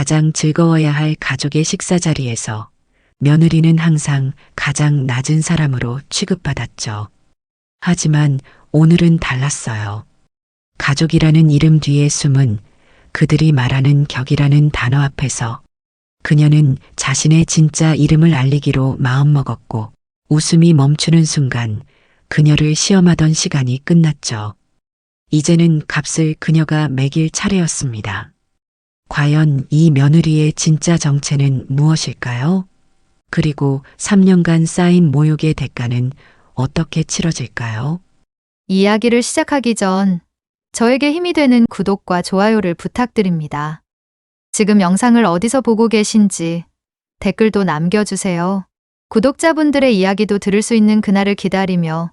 가장 즐거워야 할 가족의 식사 자리에서 며느리는 항상 가장 낮은 사람으로 취급받았죠. 하지만 오늘은 달랐어요. 가족이라는 이름 뒤에 숨은 그들이 말하는 격이라는 단어 앞에서 그녀는 자신의 진짜 이름을 알리기로 마음먹었고 웃음이 멈추는 순간 그녀를 시험하던 시간이 끝났죠. 이제는 값을 그녀가 매길 차례였습니다. 과연 이 며느리의 진짜 정체는 무엇일까요? 그리고 3년간 쌓인 모욕의 대가는 어떻게 치러질까요? 이야기를 시작하기 전 저에게 힘이 되는 구독과 좋아요를 부탁드립니다. 지금 영상을 어디서 보고 계신지 댓글도 남겨주세요. 구독자분들의 이야기도 들을 수 있는 그날을 기다리며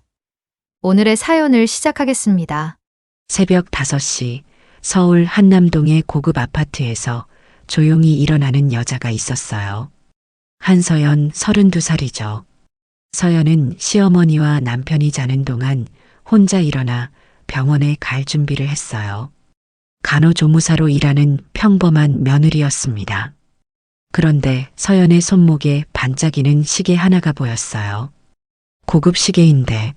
오늘의 사연을 시작하겠습니다. 새벽 5시 서울 한남동의 고급 아파트에서 조용히 일어나는 여자가 있었어요. 한서연 32살이죠. 서연은 시어머니와 남편이 자는 동안 혼자 일어나 병원에 갈 준비를 했어요. 간호조무사로 일하는 평범한 며느리였습니다. 그런데 서연의 손목에 반짝이는 시계 하나가 보였어요. 고급 시계인데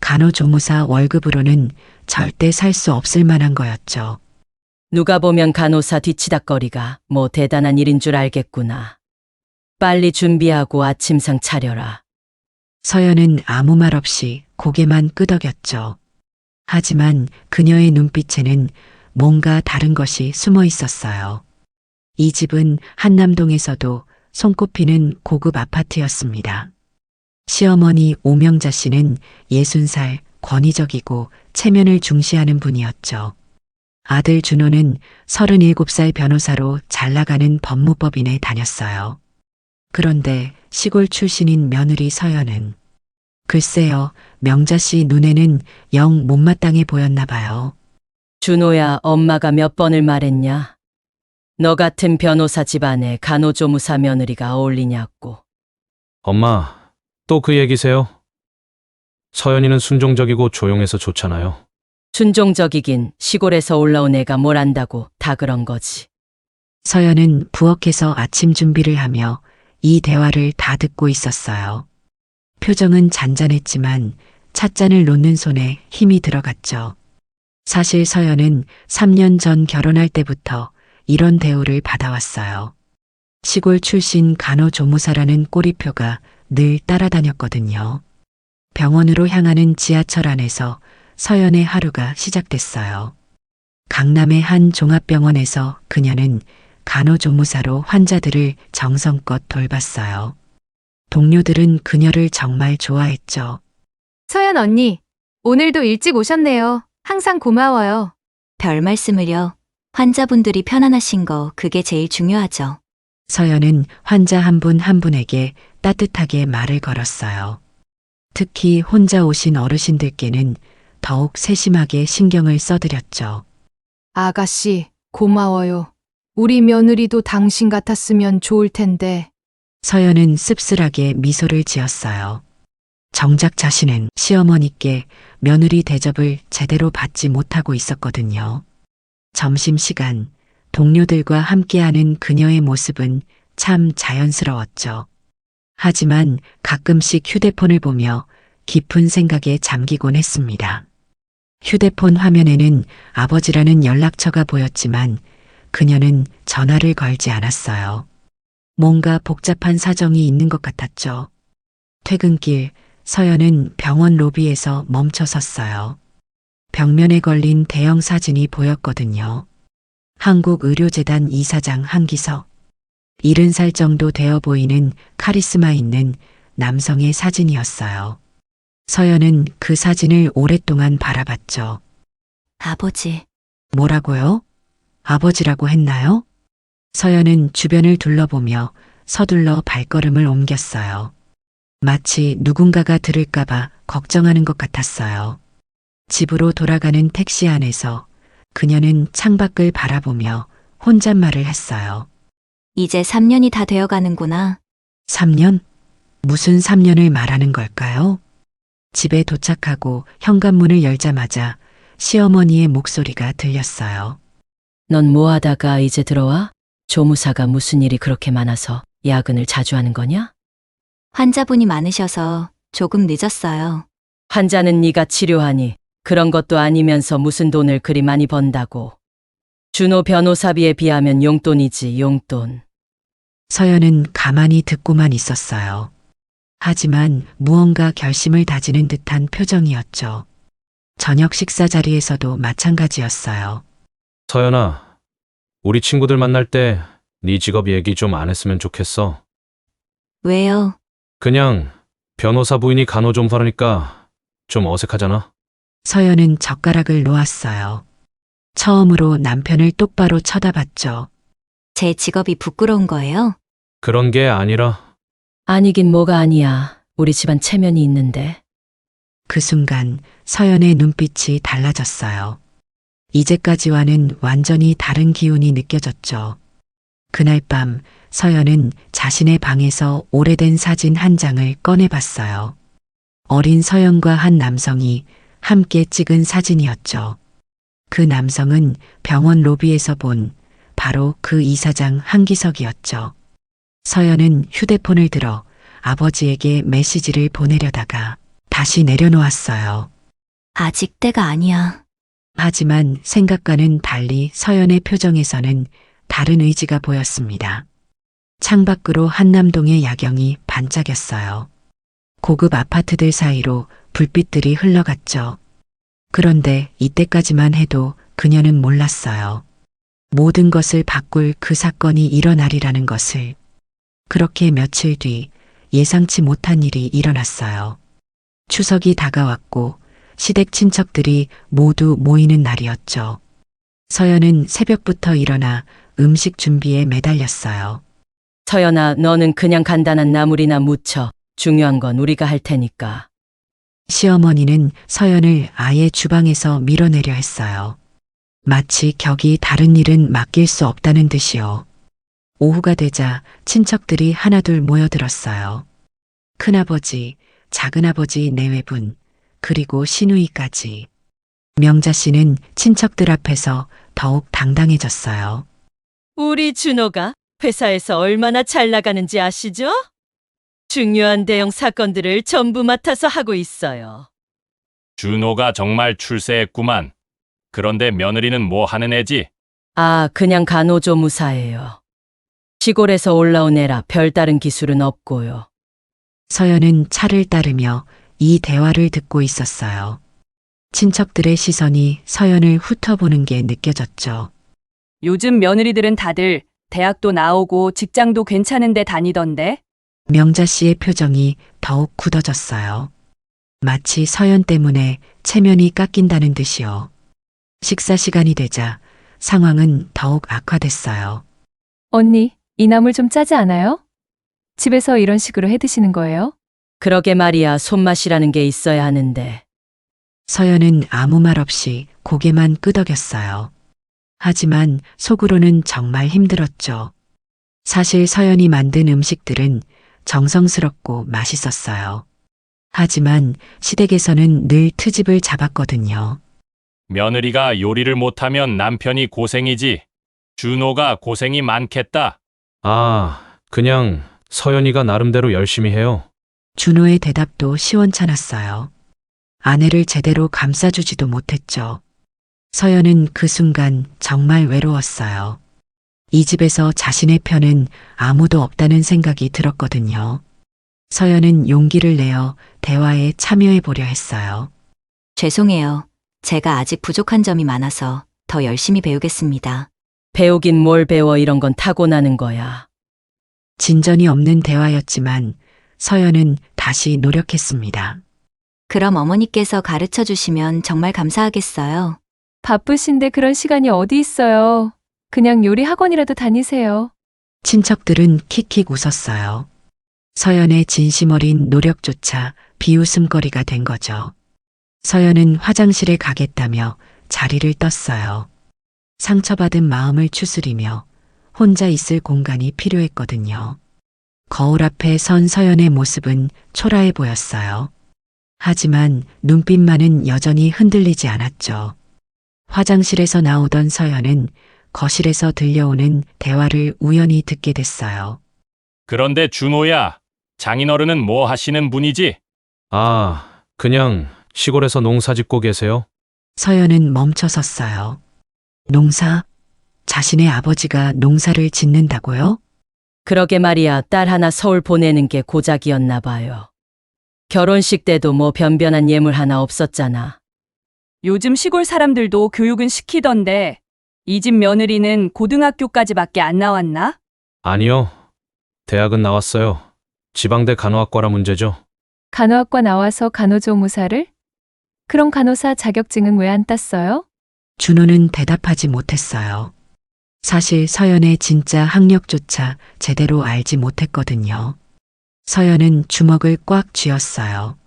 간호조무사 월급으로는 절대 살 수 없을 만한 거였죠. 누가 보면 간호사 뒤치다꺼리가 뭐 대단한 일인 줄 알겠구나. 빨리 준비하고 아침상 차려라. 서연은 아무 말 없이 고개만 끄덕였죠. 하지만 그녀의 눈빛에는 뭔가 다른 것이 숨어 있었어요. 이 집은 한남동에서도 손꼽히는 고급 아파트였습니다. 시어머니 오명자 씨는 60살 권위적이고 체면을 중시하는 분이었죠. 아들 준호는 37살 변호사로 잘나가는 법무법인에 다녔어요. 그런데 시골 출신인 며느리 서연은 글쎄요, 명자 씨 눈에는 영 못마땅해 보였나 봐요. 준호야, 엄마가 몇 번을 말했냐? 너 같은 변호사 집안에 간호조무사 며느리가 어울리냐고. 엄마, 또 그 얘기세요? 서연이는 순종적이고 조용해서 좋잖아요. 순종적이긴 시골에서 올라온 애가 뭘 안다고 다 그런 거지. 서연은 부엌에서 아침 준비를 하며 이 대화를 다 듣고 있었어요. 표정은 잔잔했지만 찻잔을 놓는 손에 힘이 들어갔죠. 사실 서연은 3년 전 결혼할 때부터 이런 대우를 받아왔어요. 시골 출신 간호조무사라는 꼬리표가 늘 따라다녔거든요. 병원으로 향하는 지하철 안에서 서연의 하루가 시작됐어요. 강남의 한 종합병원에서 그녀는 간호조무사로 환자들을 정성껏 돌봤어요. 동료들은 그녀를 정말 좋아했죠. 서연 언니, 오늘도 일찍 오셨네요. 항상 고마워요. 별 말씀을요. 환자분들이 편안하신 거 그게 제일 중요하죠. 서연은 환자 한 분 한 분에게 따뜻하게 말을 걸었어요. 특히 혼자 오신 어르신들께는 더욱 세심하게 신경을 써드렸죠. 아가씨, 고마워요. 우리 며느리도 당신 같았으면 좋을 텐데. 서연은 씁쓸하게 미소를 지었어요. 정작 자신은 시어머니께 며느리 대접을 제대로 받지 못하고 있었거든요. 점심시간 동료들과 함께하는 그녀의 모습은 참 자연스러웠죠. 하지만 가끔씩 휴대폰을 보며 깊은 생각에 잠기곤 했습니다. 휴대폰 화면에는 아버지라는 연락처가 보였지만 그녀는 전화를 걸지 않았어요. 뭔가 복잡한 사정이 있는 것 같았죠. 퇴근길 서연은 병원 로비에서 멈춰 섰어요. 벽면에 걸린 대형 사진이 보였거든요. 한국의료재단 이사장 한기석. 70살 정도 되어 보이는 카리스마 있는 남성의 사진이었어요. 서연은 그 사진을 오랫동안 바라봤죠. 아버지, 뭐라고요? 아버지라고 했나요? 서연은 주변을 둘러보며 서둘러 발걸음을 옮겼어요. 마치 누군가가 들을까봐 걱정하는 것 같았어요. 집으로 돌아가는 택시 안에서 그녀는 창밖을 바라보며 혼잣말을 했어요. 이제 3년이 다 되어 가는구나. 3년? 무슨 3년을 말하는 걸까요? 집에 도착하고 현관문을 열자마자 시어머니의 목소리가 들렸어요. 넌 뭐 하다가 이제 들어와? 조무사가 무슨 일이 그렇게 많아서 야근을 자주 하는 거냐? 환자분이 많으셔서 조금 늦었어요. 환자는 네가 치료하니 그런 것도 아니면서 무슨 돈을 그리 많이 번다고. 준호 변호사비에 비하면 용돈이지, 용돈. 서연은 가만히 듣고만 있었어요. 하지만 무언가 결심을 다지는 듯한 표정이었죠. 저녁 식사 자리에서도 마찬가지였어요. 서연아, 우리 친구들 만날 때 네 직업 얘기 좀 안 했으면 좋겠어. 왜요? 그냥 변호사 부인이 간호조무사라니까 좀 어색하잖아. 서연은 젓가락을 놓았어요. 처음으로 남편을 똑바로 쳐다봤죠. 제 직업이 부끄러운 거예요? 그런 게 아니라 아니긴 뭐가 아니야. 우리 집안 체면이 있는데. 그 순간 서연의 눈빛이 달라졌어요. 이제까지와는 완전히 다른 기운이 느껴졌죠. 그날 밤 서연은 자신의 방에서 오래된 사진 한 장을 꺼내봤어요. 어린 서연과 한 남성이 함께 찍은 사진이었죠. 그 남성은 병원 로비에서 본 바로 그 이사장 한기석이었죠. 서연은 휴대폰을 들어 아버지에게 메시지를 보내려다가 다시 내려놓았어요. 아직 때가 아니야. 하지만 생각과는 달리 서연의 표정에서는 다른 의지가 보였습니다. 창밖으로 한남동의 야경이 반짝였어요. 고급 아파트들 사이로 불빛들이 흘러갔죠. 그런데 이때까지만 해도 그녀는 몰랐어요. 모든 것을 바꿀 그 사건이 일어나리라는 것을. 그렇게 며칠 뒤 예상치 못한 일이 일어났어요. 추석이 다가왔고 시댁 친척들이 모두 모이는 날이었죠. 서연은 새벽부터 일어나 음식 준비에 매달렸어요. 서연아, 너는 그냥 간단한 나물이나 무쳐. 중요한 건 우리가 할 테니까. 시어머니는 서연을 아예 주방에서 밀어내려 했어요. 마치 격이 다른 일은 맡길 수 없다는 듯이요. 오후가 되자 친척들이 하나둘 모여들었어요. 큰아버지, 작은아버지 내외분, 그리고 시누이까지. 명자 씨는 친척들 앞에서 더욱 당당해졌어요. 우리 준호가 회사에서 얼마나 잘 나가는지 아시죠? 중요한 대형 사건들을 전부 맡아서 하고 있어요. 준호가 정말 출세했구만. 그런데 며느리는 뭐 하는 애지? 아, 그냥 간호조무사예요. 시골에서 올라온 애라 별다른 기술은 없고요. 서연은 차를 따르며 이 대화를 듣고 있었어요. 친척들의 시선이 서연을 훑어보는 게 느껴졌죠. 요즘 며느리들은 다들 대학도 나오고 직장도 괜찮은데 다니던데? 명자 씨의 표정이 더욱 굳어졌어요. 마치 서연 때문에 체면이 깎인다는 듯이요. 식사 시간이 되자 상황은 더욱 악화됐어요. 언니, 이 나물 좀 짜지 않아요? 집에서 이런 식으로 해 드시는 거예요? 그러게 말이야, 손맛이라는 게 있어야 하는데. 서연은 아무 말 없이 고개만 끄덕였어요. 하지만 속으로는 정말 힘들었죠. 사실 서연이 만든 음식들은 정성스럽고 맛있었어요. 하지만 시댁에서는 늘 트집을 잡았거든요. 며느리가 요리를 못하면 남편이 고생이지. 준호가 고생이 많겠다. 아, 그냥 서연이가 나름대로 열심히 해요. 준호의 대답도 시원찮았어요. 아내를 제대로 감싸주지도 못했죠. 서연은 그 순간 정말 외로웠어요. 이 집에서 자신의 편은 아무도 없다는 생각이 들었거든요. 서연은 용기를 내어 대화에 참여해 보려 했어요. 죄송해요. 제가 아직 부족한 점이 많아서 더 열심히 배우겠습니다. 배우긴 뭘 배워, 이런 건 타고나는 거야. 진전이 없는 대화였지만 서연은 다시 노력했습니다. 그럼 어머니께서 가르쳐 주시면 정말 감사하겠어요. 바쁘신데 그런 시간이 어디 있어요. 그냥 요리 학원이라도 다니세요. 친척들은 킥킥 웃었어요. 서연의 진심 어린 노력조차 비웃음거리가 된 거죠. 서연은 화장실에 가겠다며 자리를 떴어요. 상처받은 마음을 추스리며 혼자 있을 공간이 필요했거든요. 거울 앞에 선 서연의 모습은 초라해 보였어요. 하지만 눈빛만은 여전히 흔들리지 않았죠. 화장실에서 나오던 서연은 거실에서 들려오는 대화를 우연히 듣게 됐어요. 그런데 준호야, 장인어른은 뭐 하시는 분이지? 아, 그냥 시골에서 농사 짓고 계세요? 서연은 멈춰섰어요. 농사? 자신의 아버지가 농사를 짓는다고요? 그러게 말이야, 딸 하나 서울 보내는 게 고작이었나 봐요. 결혼식 때도 뭐 변변한 예물 하나 없었잖아. 요즘 시골 사람들도 교육은 시키던데 이 집 며느리는 고등학교까지밖에 안 나왔나? 아니요. 대학은 나왔어요. 지방대 간호학과라 문제죠. 간호학과 나와서 간호조무사를? 그럼 간호사 자격증은 왜 안 땄어요? 준호는 대답하지 못했어요. 사실 서연의 진짜 학력조차 제대로 알지 못했거든요. 서연은 주먹을 꽉 쥐었어요.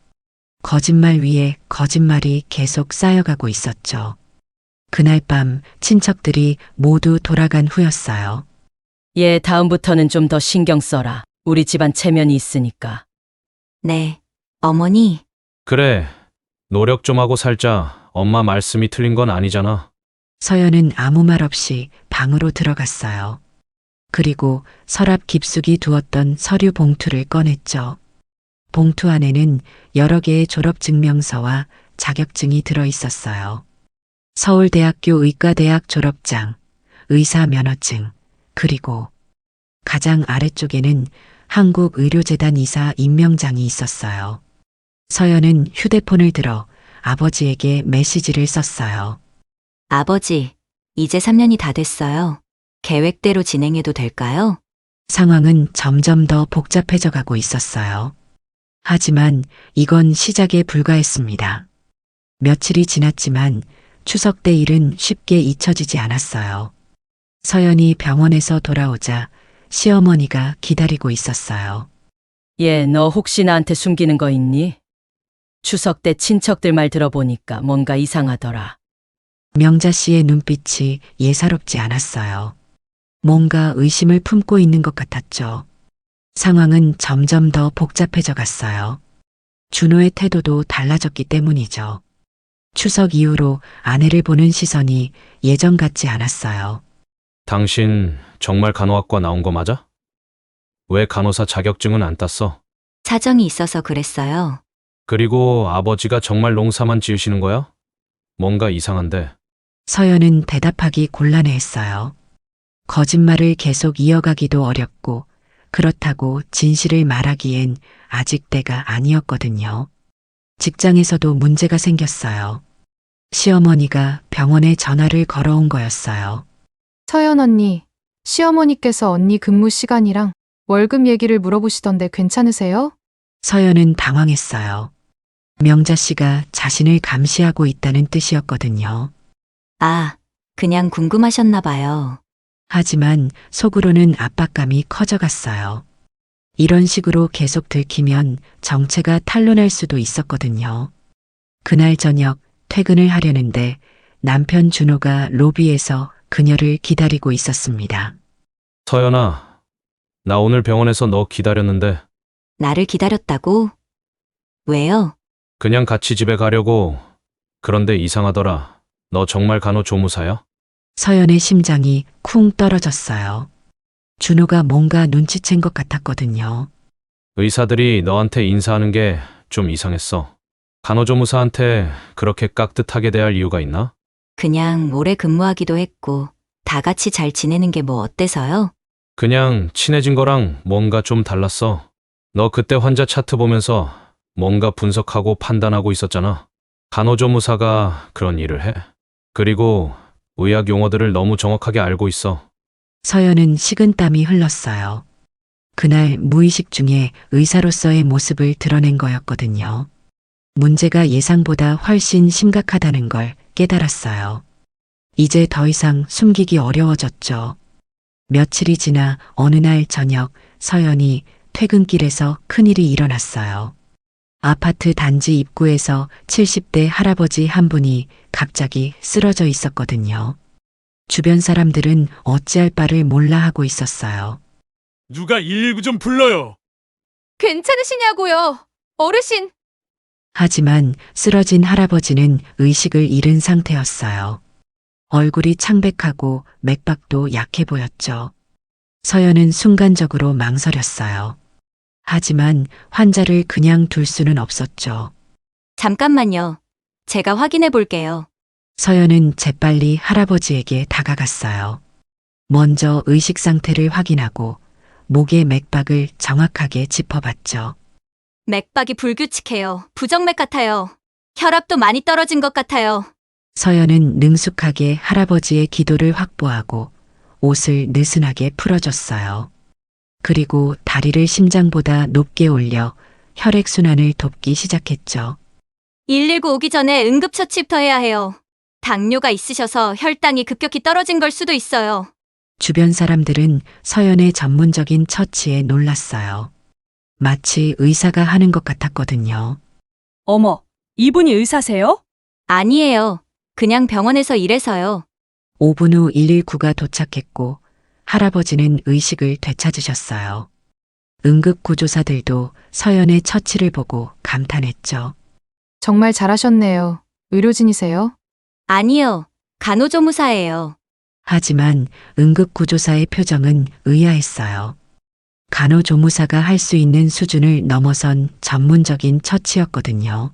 거짓말 위에 거짓말이 계속 쌓여가고 있었죠. 그날 밤 친척들이 모두 돌아간 후였어요. 얘 다음부터는 좀 더 신경 써라. 우리 집안 체면이 있으니까. 네. 어머니, 그래. 노력 좀 하고 살자. 엄마 말씀이 틀린 건 아니잖아. 서연은 아무 말 없이 방으로 들어갔어요. 그리고 서랍 깊숙이 두었던 서류 봉투를 꺼냈죠. 봉투 안에는 여러 개의 졸업증명서와 자격증이 들어 있었어요. 서울대학교 의과대학 졸업장, 의사 면허증, 그리고 가장 아래쪽에는 한국의료재단 이사 임명장이 있었어요. 서연은 휴대폰을 들어 아버지에게 메시지를 썼어요. 아버지, 이제 3년이 다 됐어요. 계획대로 진행해도 될까요? 상황은 점점 더 복잡해져 가고 있었어요. 하지만 이건 시작에 불과했습니다. 며칠이 지났지만 추석 때 일은 쉽게 잊혀지지 않았어요. 서연이 병원에서 돌아오자 시어머니가 기다리고 있었어요. 얘, 너 혹시 나한테 숨기는 거 있니? 추석 때 친척들 말 들어보니까 뭔가 이상하더라. 명자 씨의 눈빛이 예사롭지 않았어요. 뭔가 의심을 품고 있는 것 같았죠. 상황은 점점 더 복잡해져 갔어요. 준호의 태도도 달라졌기 때문이죠. 추석 이후로 아내를 보는 시선이 예전 같지 않았어요. 당신 정말 간호학과 나온 거 맞아? 왜 간호사 자격증은 안 땄어? 사정이 있어서 그랬어요. 그리고 아버지가 정말 농사만 지으시는 거야? 뭔가 이상한데. 서연은 대답하기 곤란해했어요. 거짓말을 계속 이어가기도 어렵고 그렇다고 진실을 말하기엔 아직 때가 아니었거든요. 직장에서도 문제가 생겼어요. 시어머니가 병원에 전화를 걸어온 거였어요. 서연 언니, 시어머니께서 언니 근무 시간이랑 월급 얘기를 물어보시던데 괜찮으세요? 서연은 당황했어요. 명자 씨가 자신을 감시하고 있다는 뜻이었거든요. 아, 그냥 궁금하셨나 봐요. 하지만 속으로는 압박감이 커져갔어요. 이런 식으로 계속 들키면 정체가 탄로날 수도 있었거든요. 그날 저녁 퇴근을 하려는데 남편 준호가 로비에서 그녀를 기다리고 있었습니다. 서연아, 나 오늘 병원에서 너 기다렸는데 나를 기다렸다고? 왜요? 그냥 같이 집에 가려고. 그런데 이상하더라. 너 정말 간호조무사야? 서연의 심장이 쿵 떨어졌어요. 준호가 뭔가 눈치챈 것 같았거든요. 의사들이 너한테 인사하는 게 좀 이상했어. 간호조무사한테 그렇게 깍듯하게 대할 이유가 있나? 그냥 오래 근무하기도 했고, 다 같이 잘 지내는 게 뭐 어때서요? 그냥 친해진 거랑 뭔가 좀 달랐어. 너 그때 환자 차트 보면서 뭔가 분석하고 판단하고 있었잖아. 간호조무사가 그런 일을 해. 그리고 의학 용어들을 너무 정확하게 알고 있어. 서연은 식은땀이 흘렀어요. 그날 무의식 중에 의사로서의 모습을 드러낸 거였거든요. 문제가 예상보다 훨씬 심각하다는 걸 깨달았어요. 이제 더 이상 숨기기 어려워졌죠. 며칠이 지나 어느 날 저녁 서연이 퇴근길에서 큰일이 일어났어요. 아파트 단지 입구에서 70대 할아버지 한 분이 갑자기 쓰러져 있었거든요. 주변 사람들은 어찌할 바를 몰라 하고 있었어요. 누가 119 좀 불러요. 괜찮으시냐고요, 어르신. 하지만 쓰러진 할아버지는 의식을 잃은 상태였어요. 얼굴이 창백하고 맥박도 약해 보였죠. 서연은 순간적으로 망설였어요. 하지만 환자를 그냥 둘 수는 없었죠. 잠깐만요. 제가 확인해 볼게요. 서연은 재빨리 할아버지에게 다가갔어요. 먼저 의식 상태를 확인하고 목의 맥박을 정확하게 짚어봤죠. 맥박이 불규칙해요. 부정맥 같아요. 혈압도 많이 떨어진 것 같아요. 서연은 능숙하게 할아버지의 기도를 확보하고 옷을 느슨하게 풀어줬어요. 그리고 다리를 심장보다 높게 올려 혈액순환을 돕기 시작했죠. 119 오기 전에 응급처치부터 해야 해요. 당뇨가 있으셔서 혈당이 급격히 떨어진 걸 수도 있어요. 주변 사람들은 서연의 전문적인 처치에 놀랐어요. 마치 의사가 하는 것 같았거든요. 어머, 이분이 의사세요? 아니에요. 그냥 병원에서 일해서요. 5분 후 119가 도착했고 할아버지는 의식을 되찾으셨어요. 응급구조사들도 서연의 처치를 보고 감탄했죠. 정말 잘하셨네요. 의료진이세요? 아니요. 간호조무사예요. 하지만 응급구조사의 표정은 의아했어요. 간호조무사가 할 수 있는 수준을 넘어선 전문적인 처치였거든요.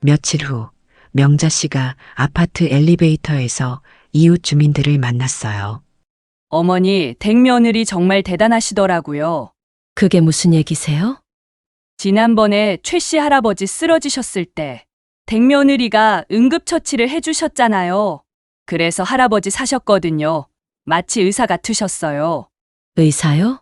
며칠 후 명자 씨가 아파트 엘리베이터에서 이웃 주민들을 만났어요. 어머니, 댁며느리 정말 대단하시더라고요. 그게 무슨 얘기세요? 지난번에 최 씨 할아버지 쓰러지셨을 때 댁며느리가 응급처치를 해주셨잖아요. 그래서 할아버지 사셨거든요. 마치 의사 같으셨어요. 의사요?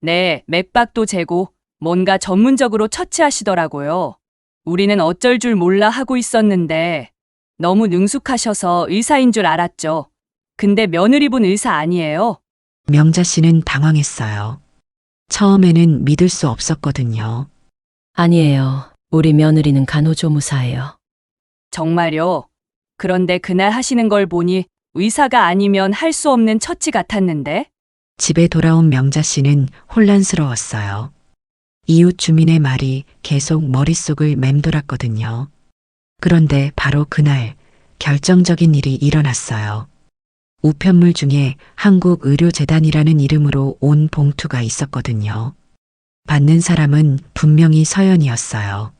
네, 맥박도 재고 뭔가 전문적으로 처치하시더라고요. 우리는 어쩔 줄 몰라 하고 있었는데 너무 능숙하셔서 의사인 줄 알았죠. 근데 며느리분 의사 아니에요? 명자 씨는 당황했어요. 처음에는 믿을 수 없었거든요. 아니에요. 우리 며느리는 간호조무사예요. 정말요? 그런데 그날 하시는 걸 보니 의사가 아니면 할 수 없는 처치 같았는데? 집에 돌아온 명자 씨는 혼란스러웠어요. 이웃 주민의 말이 계속 머릿속을 맴돌았거든요. 그런데 바로 그날 결정적인 일이 일어났어요. 우편물 중에 한국의료재단이라는 이름으로 온 봉투가 있었거든요. 받는 사람은 분명히 서연이었어요.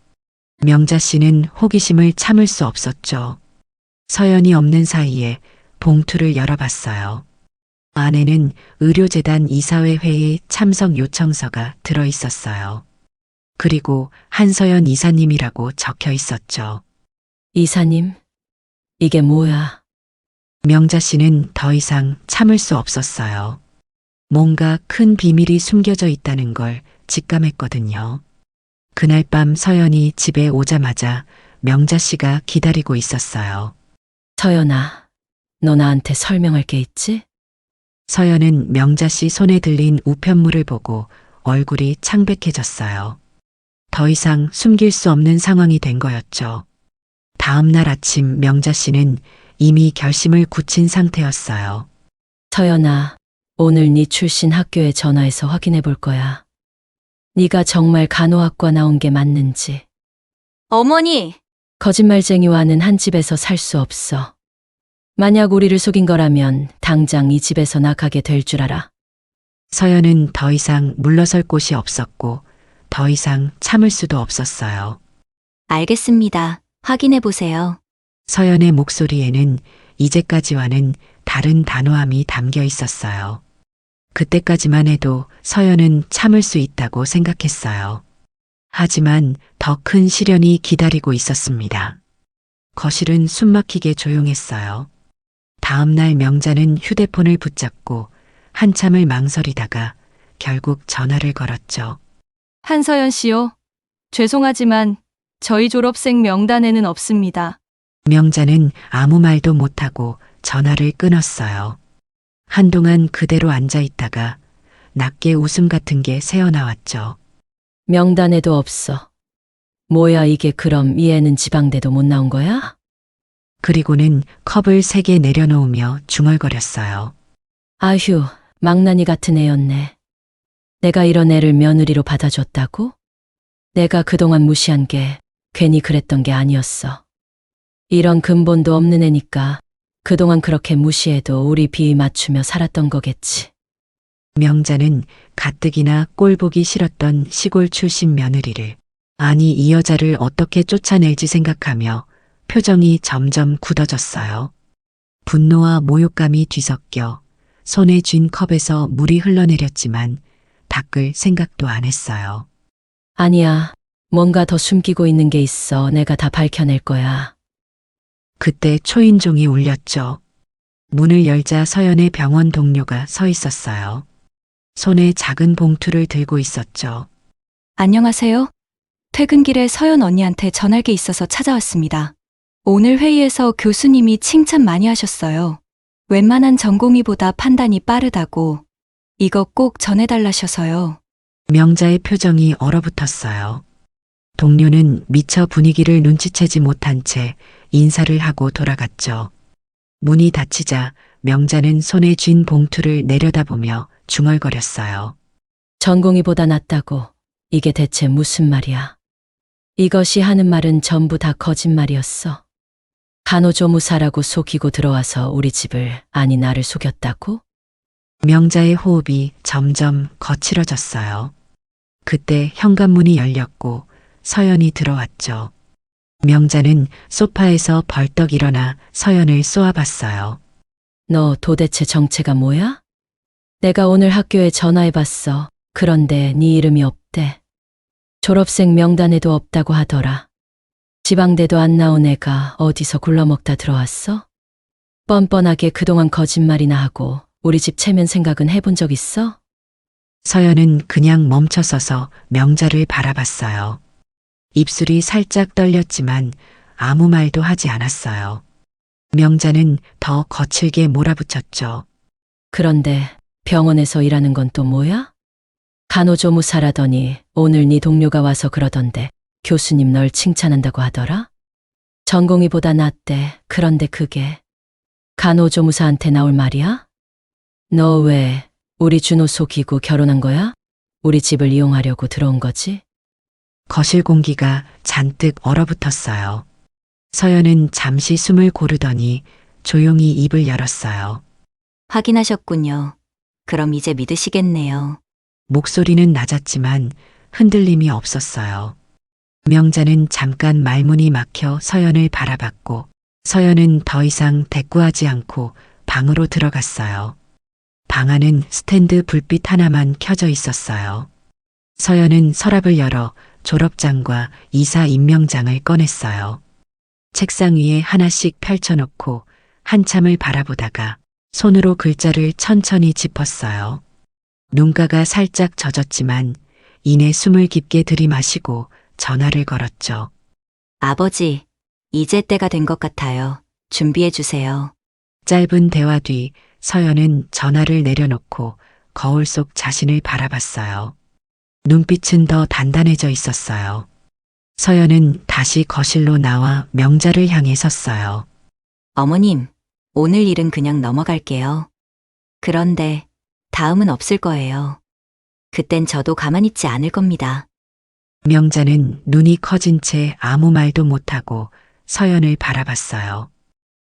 명자 씨는 호기심을 참을 수 없었죠. 서연이 없는 사이에 봉투를 열어봤어요. 안에는 의료재단 이사회 회의 참석 요청서가 들어 있었어요. 그리고 한서연 이사님이라고 적혀 있었죠. 이사님, 이게 뭐야? 명자 씨는 더 이상 참을 수 없었어요. 뭔가 큰 비밀이 숨겨져 있다는 걸 직감했거든요. 그날 밤 서연이 집에 오자마자 명자 씨가 기다리고 있었어요. 서연아, 너 나한테 설명할 게 있지? 서연은 명자 씨 손에 들린 우편물을 보고 얼굴이 창백해졌어요. 더 이상 숨길 수 없는 상황이 된 거였죠. 다음 날 아침 명자 씨는 이미 결심을 굳힌 상태였어요. 서연아, 오늘 네 출신 학교에 전화해서 확인해 볼 거야. 네가 정말 간호학과 나온 게 맞는지. 어머니, 거짓말쟁이와는 한 집에서 살 수 없어. 만약 우리를 속인 거라면 당장 이 집에서 나가게 될 줄 알아. 서연은 더 이상 물러설 곳이 없었고 더 이상 참을 수도 없었어요. 알겠습니다. 확인해 보세요. 서연의 목소리에는 이제까지와는 다른 단호함이 담겨 있었어요. 그때까지만 해도 서연은 참을 수 있다고 생각했어요. 하지만 더 큰 시련이 기다리고 있었습니다. 거실은 숨막히게 조용했어요. 다음 날 명자는 휴대폰을 붙잡고 한참을 망설이다가 결국 전화를 걸었죠. 한서연 씨요. 죄송하지만 저희 졸업생 명단에는 없습니다. 명자는 아무 말도 못하고 전화를 끊었어요. 한동안 그대로 앉아 있다가 낮게 웃음 같은 게 새어나왔죠. 명단에도 없어. 뭐야 이게, 그럼 이 애는 지방대도 못 나온 거야? 그리고는 컵을 3개 내려놓으며 중얼거렸어요. 아휴, 망나니 같은 애였네. 내가 이런 애를 며느리로 받아줬다고? 내가 그동안 무시한 게 괜히 그랬던 게 아니었어. 이런 근본도 없는 애니까 그동안 그렇게 무시해도 우리 비위 맞추며 살았던 거겠지. 명자는 가뜩이나 꼴보기 싫었던 시골 출신 며느리를, 아니 이 여자를 어떻게 쫓아낼지 생각하며 표정이 점점 굳어졌어요. 분노와 모욕감이 뒤섞여 손에 쥔 컵에서 물이 흘러내렸지만 닦을 생각도 안 했어요. 아니야. 뭔가 더 숨기고 있는 게 있어. 내가 다 밝혀낼 거야. 그때 초인종이 울렸죠. 문을 열자 서연의 병원 동료가 서 있었어요. 손에 작은 봉투를 들고 있었죠. 안녕하세요. 퇴근길에 서연 언니한테 전할 게 있어서 찾아왔습니다. 오늘 회의에서 교수님이 칭찬 많이 하셨어요. 웬만한 전공의보다 판단이 빠르다고. 이거 꼭 전해달라셔서요. 명자의 표정이 얼어붙었어요. 동료는 미처 분위기를 눈치채지 못한 채 인사를 하고 돌아갔죠. 문이 닫히자 명자는 손에 쥔 봉투를 내려다보며 중얼거렸어요. 전공의보다 낫다고. 이게 대체 무슨 말이야? 이것이 하는 말은 전부 다 거짓말이었어. 간호조무사라고 속이고 들어와서 우리 집을, 아니 나를 속였다고? 명자의 호흡이 점점 거칠어졌어요. 그때 현관문이 열렸고 서연이 들어왔죠. 명자는 소파에서 벌떡 일어나 서연을 쏘아봤어요. 너 도대체 정체가 뭐야? 내가 오늘 학교에 전화해봤어. 그런데 네 이름이 없대. 졸업생 명단에도 없다고 하더라. 지방대도 안 나온 애가 어디서 굴러먹다 들어왔어? 뻔뻔하게 그동안 거짓말이나 하고 우리 집 체면 생각은 해본 적 있어? 서연은 그냥 멈춰서서 명자를 바라봤어요. 입술이 살짝 떨렸지만 아무 말도 하지 않았어요. 명자는 더 거칠게 몰아붙였죠. 그런데 병원에서 일하는 건 또 뭐야? 간호조무사라더니 오늘 네 동료가 와서 그러던데 교수님 널 칭찬한다고 하더라? 전공의보다 낫대. 그런데 그게 간호조무사한테 나올 말이야? 너 왜 우리 준호 속이고 결혼한 거야? 우리 집을 이용하려고 들어온 거지? 거실 공기가 잔뜩 얼어붙었어요. 서연은 잠시 숨을 고르더니 조용히 입을 열었어요. 확인하셨군요. 그럼 이제 믿으시겠네요. 목소리는 낮았지만 흔들림이 없었어요. 명자는 잠깐 말문이 막혀 서연을 바라봤고 서연은 더 이상 대꾸하지 않고 방으로 들어갔어요. 방 안은 스탠드 불빛 하나만 켜져 있었어요. 서연은 서랍을 열어 졸업장과 이사 임명장을 꺼냈어요. 책상 위에 하나씩 펼쳐놓고 한참을 바라보다가 손으로 글자를 천천히 짚었어요. 눈가가 살짝 젖었지만 이내 숨을 깊게 들이마시고 전화를 걸었죠. 아버지, 이제 때가 된 것 같아요. 준비해 주세요. 짧은 대화 뒤 서연은 전화를 내려놓고 거울 속 자신을 바라봤어요. 눈빛은 더 단단해져 있었어요. 서연은 다시 거실로 나와 명자를 향해 섰어요. 어머님, 오늘 일은 그냥 넘어갈게요. 그런데 다음은 없을 거예요. 그땐 저도 가만히 있지 않을 겁니다. 명자는 눈이 커진 채 아무 말도 못하고 서연을 바라봤어요.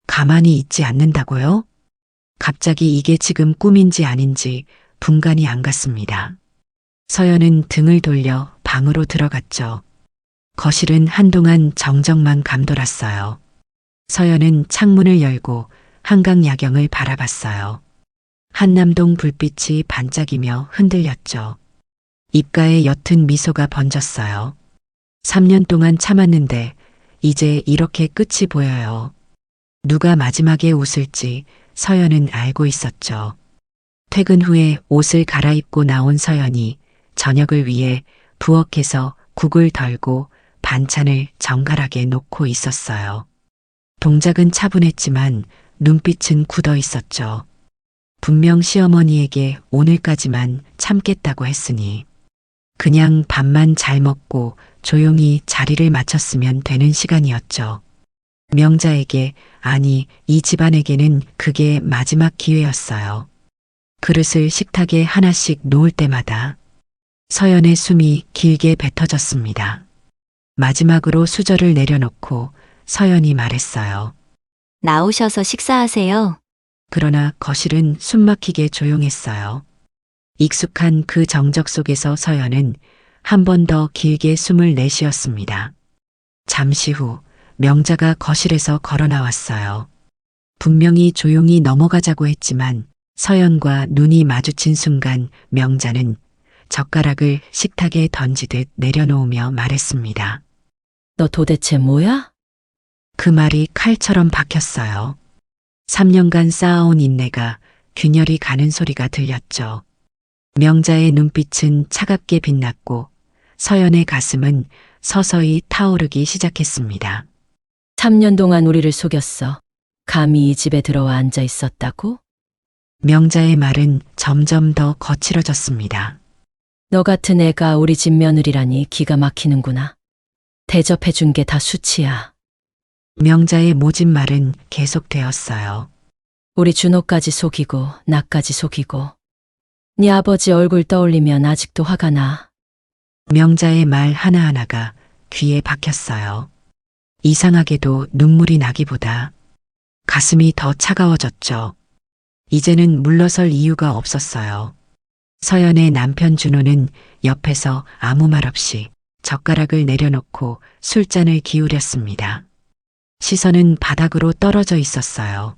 가만히 있지 않는다고요? 갑자기 이게 지금 꿈인지 아닌지 분간이 안 갔습니다. 서연은 등을 돌려 방으로 들어갔죠. 거실은 한동안 정적만 감돌았어요. 서연은 창문을 열고 한강 야경을 바라봤어요. 한남동 불빛이 반짝이며 흔들렸죠. 입가에 옅은 미소가 번졌어요. 3년 동안 참았는데 이제 이렇게 끝이 보여요. 누가 마지막에 웃을지 서연은 알고 있었죠. 퇴근 후에 옷을 갈아입고 나온 서연이 저녁을 위해 부엌에서 국을 덜고 반찬을 정갈하게 놓고 있었어요. 동작은 차분했지만 눈빛은 굳어 있었죠. 분명 시어머니에게 오늘까지만 참겠다고 했으니 그냥 밥만 잘 먹고 조용히 자리를 마쳤으면 되는 시간이었죠. 명자에게, 아니 이 집안에게는 그게 마지막 기회였어요. 그릇을 식탁에 하나씩 놓을 때마다 서연의 숨이 길게 뱉어졌습니다. 마지막으로 수저를 내려놓고 서연이 말했어요. 나오셔서 식사하세요. 그러나 거실은 숨막히게 조용했어요. 익숙한 그 정적 속에서 서연은 한 번 더 길게 숨을 내쉬었습니다. 잠시 후 명자가 거실에서 걸어 나왔어요. 분명히 조용히 넘어가자고 했지만 서연과 눈이 마주친 순간 명자는 젓가락을 식탁에 던지듯 내려놓으며 말했습니다. 너 도대체 뭐야? 그 말이 칼처럼 박혔어요. 3년간 쌓아온 인내가 균열이 가는 소리가 들렸죠. 명자의 눈빛은 차갑게 빛났고 서연의 가슴은 서서히 타오르기 시작했습니다. 3년 동안 우리를 속였어. 감히 이 집에 들어와 앉아 있었다고? 명자의 말은 점점 더 거칠어졌습니다. 너 같은 애가 우리 집 며느리라니 기가 막히는구나. 대접해준 게 다 수치야. 명자의 모진 말은 계속되었어요. 우리 준호까지 속이고 나까지 속이고. 네 아버지 얼굴 떠올리면 아직도 화가 나. 명자의 말 하나하나가 귀에 박혔어요. 이상하게도 눈물이 나기보다 가슴이 더 차가워졌죠. 이제는 물러설 이유가 없었어요. 서연의 남편 준호는 옆에서 아무 말 없이 젓가락을 내려놓고 술잔을 기울였습니다. 시선은 바닥으로 떨어져 있었어요.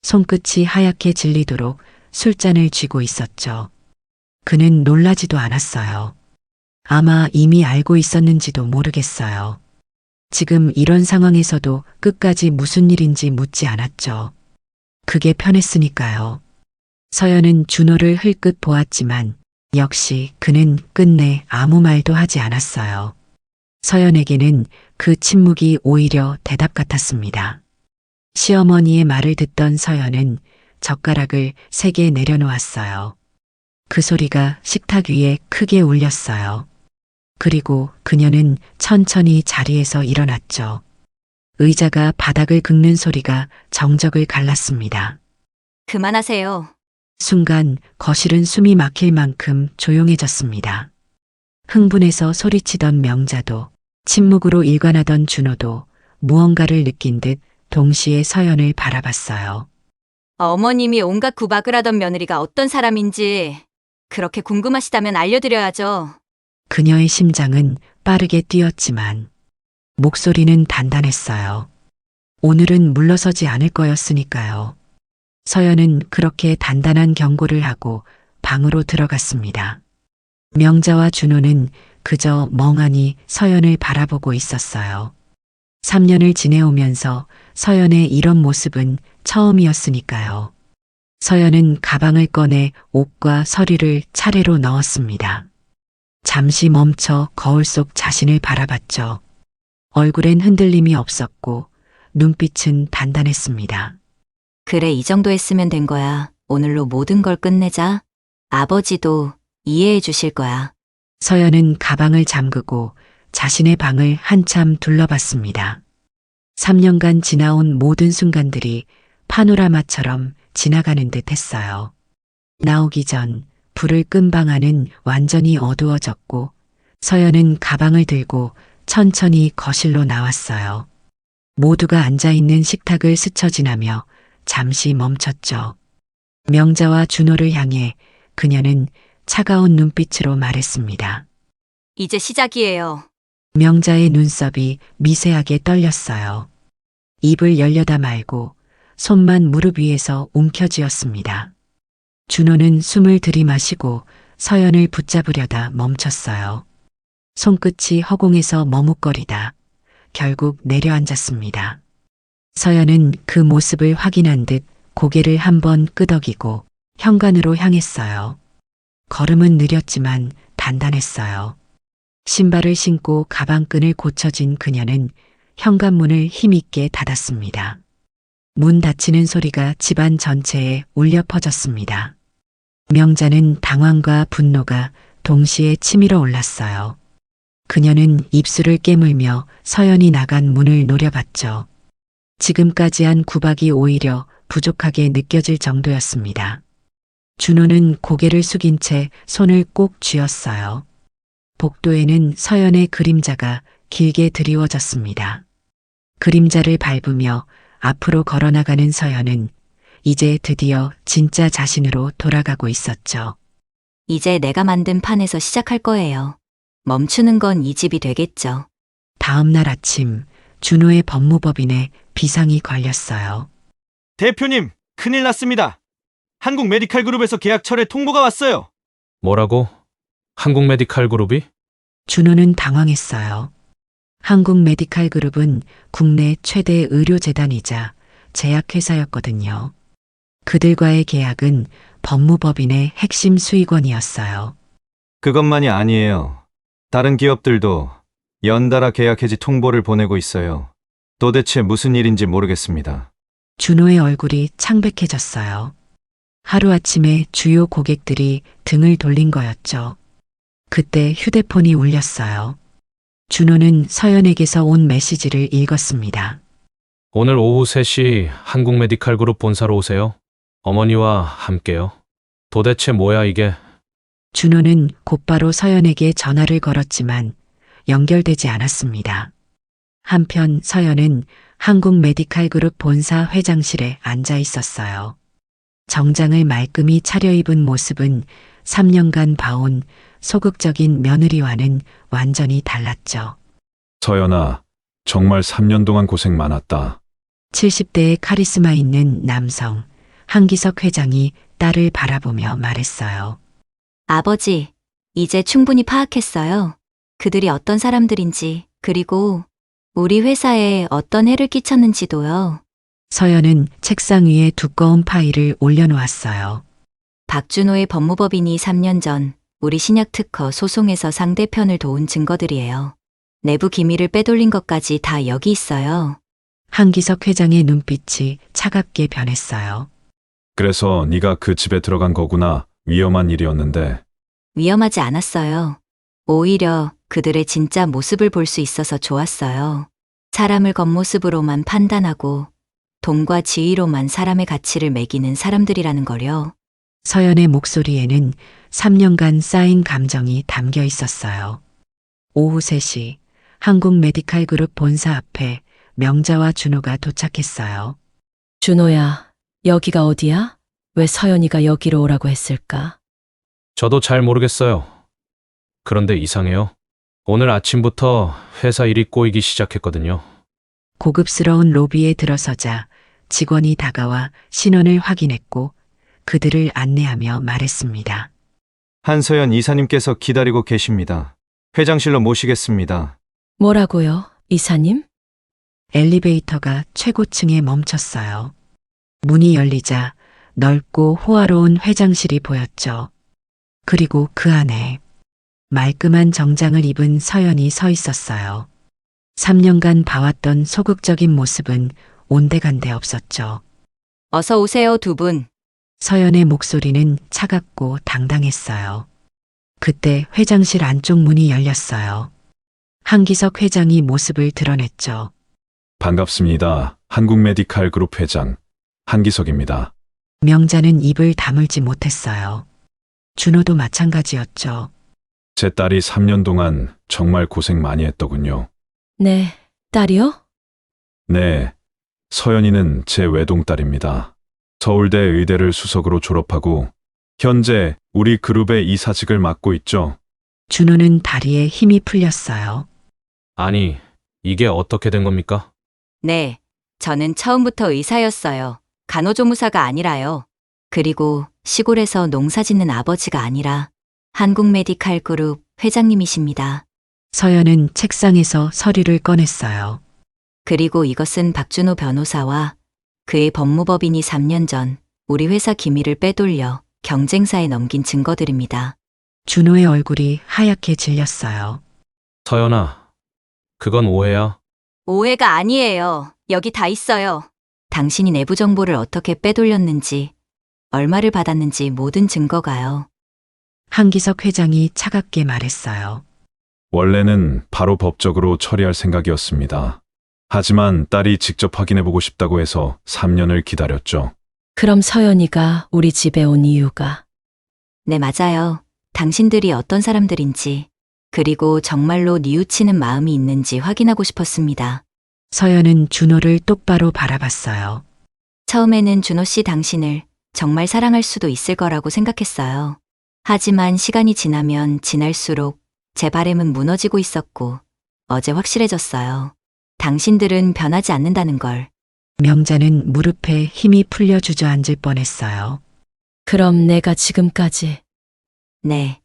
손끝이 하얗게 질리도록 술잔을 쥐고 있었죠. 그는 놀라지도 않았어요. 아마 이미 알고 있었는지도 모르겠어요. 지금 이런 상황에서도 끝까지 무슨 일인지 묻지 않았죠. 그게 편했으니까요. 서연은 준호를 흘끗 보았지만 역시 그는 끝내 아무 말도 하지 않았어요. 서연에게는 그 침묵이 오히려 대답 같았습니다. 시어머니의 말을 듣던 서연은 젓가락을 3개 내려놓았어요. 그 소리가 식탁 위에 크게 울렸어요. 그리고 그녀는 천천히 자리에서 일어났죠. 의자가 바닥을 긁는 소리가 정적을 갈랐습니다. 그만하세요. 순간 거실은 숨이 막힐 만큼 조용해졌습니다. 흥분해서 소리치던 명자도 침묵으로 일관하던 준호도 무언가를 느낀 듯 동시에 서연을 바라봤어요. 어머님이 온갖 구박을 하던 며느리가 어떤 사람인지 그렇게 궁금하시다면 알려드려야죠. 그녀의 심장은 빠르게 뛰었지만 목소리는 단단했어요. 오늘은 물러서지 않을 거였으니까요. 서연은 그렇게 단단한 경고를 하고 방으로 들어갔습니다. 명자와 준호는 그저 멍하니 서연을 바라보고 있었어요. 3년을 지내오면서 서연의 이런 모습은 처음이었으니까요. 서연은 가방을 꺼내 옷과 서류를 차례로 넣었습니다. 잠시 멈춰 거울 속 자신을 바라봤죠. 얼굴엔 흔들림이 없었고 눈빛은 단단했습니다. 그래, 이 정도 했으면 된 거야. 오늘로 모든 걸 끝내자. 아버지도 이해해 주실 거야. 서연은 가방을 잠그고 자신의 방을 한참 둘러봤습니다. 3년간 지나온 모든 순간들이 파노라마처럼 지나가는 듯 했어요. 나오기 전 불을 끈 방 안은 완전히 어두워졌고 서연은 가방을 들고 천천히 거실로 나왔어요. 모두가 앉아있는 식탁을 스쳐 지나며 잠시 멈췄죠. 명자와 준호를 향해 그녀는 차가운 눈빛으로 말했습니다. 이제 시작이에요. 명자의 눈썹이 미세하게 떨렸어요. 입을 열려다 말고 손만 무릎 위에서 움켜쥐었습니다. 준호는 숨을 들이마시고 서연을 붙잡으려다 멈췄어요. 손끝이 허공에서 머뭇거리다 결국 내려앉았습니다. 서연은 그 모습을 확인한 듯 고개를 한번 끄덕이고 현관으로 향했어요. 걸음은 느렸지만 단단했어요. 신발을 신고 가방끈을 고쳐진 그녀는 현관문을 힘있게 닫았습니다. 문 닫히는 소리가 집안 전체에 울려 퍼졌습니다. 명자는 당황과 분노가 동시에 치밀어 올랐어요. 그녀는 입술을 깨물며 서연이 나간 문을 노려봤죠. 지금까지 한 구박이 오히려 부족하게 느껴질 정도였습니다. 준호는 고개를 숙인 채 손을 꼭 쥐었어요. 복도에는 서연의 그림자가 길게 드리워졌습니다. 그림자를 밟으며 앞으로 걸어나가는 서연은 이제 드디어 진짜 자신으로 돌아가고 있었죠. 이제 내가 만든 판에서 시작할 거예요. 멈추는 건 이 집이 되겠죠. 다음 날 아침 준호의 법무법인에 비상이 걸렸어요. 대표님, 큰일 났습니다. 한국 메디칼 그룹에서 계약 철회 통보가 왔어요. 뭐라고? 한국 메디칼 그룹이? 준호는 당황했어요. 한국 메디칼 그룹은 국내 최대 의료재단이자 제약회사였거든요. 그들과의 계약은 법무법인의 핵심 수익원이었어요. 그것만이 아니에요. 다른 기업들도 연달아 계약 해지 통보를 보내고 있어요. 도대체 무슨 일인지 모르겠습니다. 준호의 얼굴이 창백해졌어요. 하루아침에 주요 고객들이 등을 돌린 거였죠. 그때 휴대폰이 울렸어요. 준호는 서연에게서 온 메시지를 읽었습니다. 오늘 오후 3시 한국 메디칼 그룹 본사로 오세요. 어머니와 함께요. 도대체 뭐야 이게? 준호는 곧바로 서연에게 전화를 걸었지만 연결되지 않았습니다. 한편 서연은 한국 메디칼 그룹 본사 회장실에 앉아 있었어요. 정장을 말끔히 차려입은 모습은 3년간 봐온 소극적인 며느리와는 완전히 달랐죠. 서연아, 정말 3년 동안 고생 많았다. 70대의 카리스마 있는 남성, 한기석 회장이 딸을 바라보며 말했어요. 아버지, 이제 충분히 파악했어요. 그들이 어떤 사람들인지, 그리고 우리 회사에 어떤 해를 끼쳤는지도요. 서연은 책상 위에 두꺼운 파일을 올려놓았어요. 박준호의 법무법인이 3년 전 우리 신약 특허 소송에서 상대편을 도운 증거들이에요. 내부 기밀을 빼돌린 것까지 다 여기 있어요. 한기석 회장의 눈빛이 차갑게 변했어요. 그래서 네가 그 집에 들어간 거구나. 위험한 일이었는데. 위험하지 않았어요. 오히려 그들의 진짜 모습을 볼 수 있어서 좋았어요. 사람을 겉모습으로만 판단하고 돈과 지위로만 사람의 가치를 매기는 사람들이라는 거요. 서연의 목소리에는 3년간 쌓인 감정이 담겨 있었어요. 오후 3시 한국 메디칼 그룹 본사 앞에 명자와 준호가 도착했어요. 준호야, 여기가 어디야? 왜 서연이가 여기로 오라고 했을까? 저도 잘 모르겠어요. 그런데 이상해요. 오늘 아침부터 회사 일이 꼬이기 시작했거든요. 고급스러운 로비에 들어서자 직원이 다가와 신원을 확인했고 그들을 안내하며 말했습니다. 한서연 이사님께서 기다리고 계십니다. 회장실로 모시겠습니다. 뭐라고요, 이사님? 엘리베이터가 최고층에 멈췄어요. 문이 열리자 넓고 호화로운 회장실이 보였죠. 그리고 그 안에 말끔한 정장을 입은 서연이 서 있었어요. 3년간 봐왔던 소극적인 모습은 온데간데 없었죠. 어서 오세요, 두 분. 서연의 목소리는 차갑고 당당했어요. 그때 회장실 안쪽 문이 열렸어요. 한기석 회장이 모습을 드러냈죠. 반갑습니다. 한국 메디칼 그룹 회장 한기석입니다. 명자는 입을 다물지 못했어요. 준호도 마찬가지였죠. 제 딸이 3년 동안 정말 고생 많이 했더군요. 네, 딸이요? 네, 서연이는 제 외동딸입니다. 서울대 의대를 수석으로 졸업하고 현재 우리 그룹의 이사직을 맡고 있죠. 준호는 다리에 힘이 풀렸어요. 아니, 이게 어떻게 된 겁니까? 네, 저는 처음부터 의사였어요. 간호조무사가 아니라요. 그리고 시골에서 농사 짓는 아버지가 아니라 한국 메디칼 그룹 회장님이십니다. 서연은 책상에서 서류를 꺼냈어요. 그리고 이것은 박준호 변호사와 그의 법무법인이 3년 전 우리 회사 기밀을 빼돌려 경쟁사에 넘긴 증거들입니다. 준호의 얼굴이 하얗게 질렸어요. 서연아, 그건 오해야. 오해가 아니에요. 여기 다 있어요. 당신이 내부 정보를 어떻게 빼돌렸는지, 얼마를 받았는지 모든 증거가요. 한기석 회장이 차갑게 말했어요. 원래는 바로 법적으로 처리할 생각이었습니다. 하지만 딸이 직접 확인해보고 싶다고 해서 3년을 기다렸죠. 그럼 서연이가 우리 집에 온 이유가? 네, 맞아요. 당신들이 어떤 사람들인지, 그리고 정말로 뉘우치는 마음이 있는지 확인하고 싶었습니다. 서연은 준호를 똑바로 바라봤어요. 처음에는 준호 씨 당신을 정말 사랑할 수도 있을 거라고 생각했어요. 하지만 시간이 지나면 지날수록 제 바램은 무너지고 있었고 어제 확실해졌어요. 당신들은 변하지 않는다는 걸. 명자는 무릎에 힘이 풀려 주저앉을 뻔했어요. 그럼 내가 지금까지 네.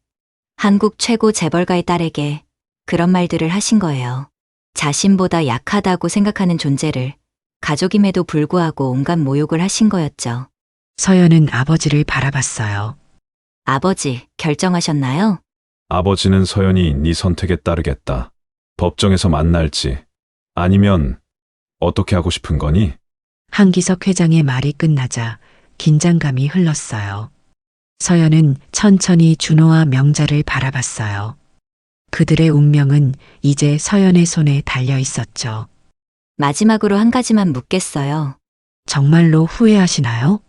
한국 최고 재벌가의 딸에게 그런 말들을 하신 거예요. 자신보다 약하다고 생각하는 존재를 가족임에도 불구하고 온갖 모욕을 하신 거였죠. 서연은 아버지를 바라봤어요. 아버지, 결정하셨나요? 아버지는 서연이 네 선택에 따르겠다. 법정에서 만날지 아니면 어떻게 하고 싶은 거니? 한기석 회장의 말이 끝나자 긴장감이 흘렀어요. 서연은 천천히 준호와 명자를 바라봤어요. 그들의 운명은 이제 서연의 손에 달려 있었죠. 마지막으로 한 가지만 묻겠어요. 정말로 후회하시나요?